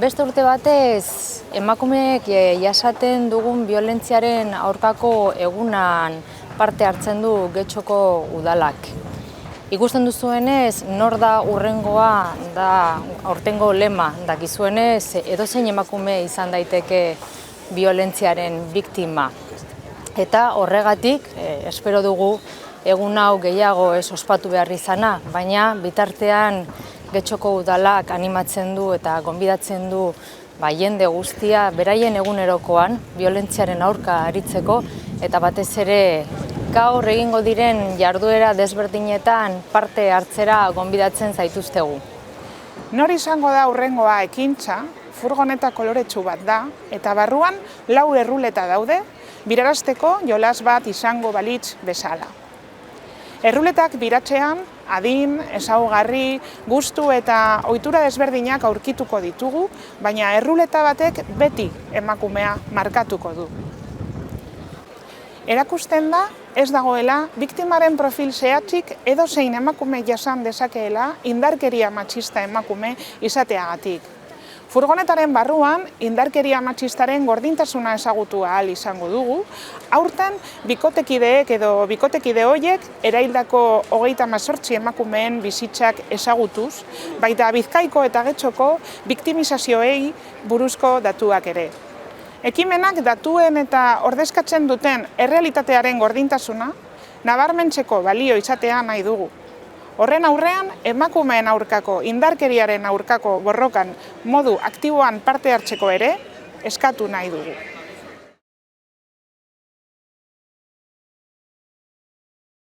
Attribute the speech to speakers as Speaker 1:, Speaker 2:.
Speaker 1: Beste urte batez, emakumeek jasaten dugun biolentziaren aurkako egunan parte hartzen du Getxoko udalak. Ikusten duzuenez, nor da hurrengoa da aurtengo lema, dakizuenez edozein emakume izan daiteke biolentziaren biktima. Eta horregatik, espero dugu egun hau gehiago ez ospatu behar izana, baina bitartean Getxoko udalak animatzen du eta gonbidatzen du jende guztia beraien egunerokoan biolentziaren aurka aritzeko eta batez ere gaur egingo diren jarduera desberdinetan parte hartzera gonbidatzen zaituztegu.
Speaker 2: Nor izango da hurrengoa ekintza, furgoneta koloretsu bat da eta barruan 4 erruleta daude, birarazteko jolas bat izango balitz bezala. Erruletak biratzean, adin, ezaugarri, gustu eta ohitura desberdinak aurkituko ditugu, baina erruleta batek beti emakumea markatuko du. Erakusten da, ez dagoela, biktimaren profil zehatzik edozein emakume jasan dezakeela indarkeria matxista emakume izateagatik. Furgonetaren barruan, indarkeria matxistaren gordintasuna ezagutu ahal izango dugu, aurten bikotekideek edo bikotekide horiek eraildako 38 emakumeen bizitzak ezagutuz, baita Bizkaiko eta Getxoko biktimizazioei buruzko datuak ere. Ekimenak datuen eta ordezkatzen duten errealitatearen gordintasuna nabarmentzeko balio izatea nahi dugu. Horren aurrean, emakumeen aurkako, indarkeriaren aurkako borrokan modu aktiboan parte hartzeko ere eskatu nahi dugu.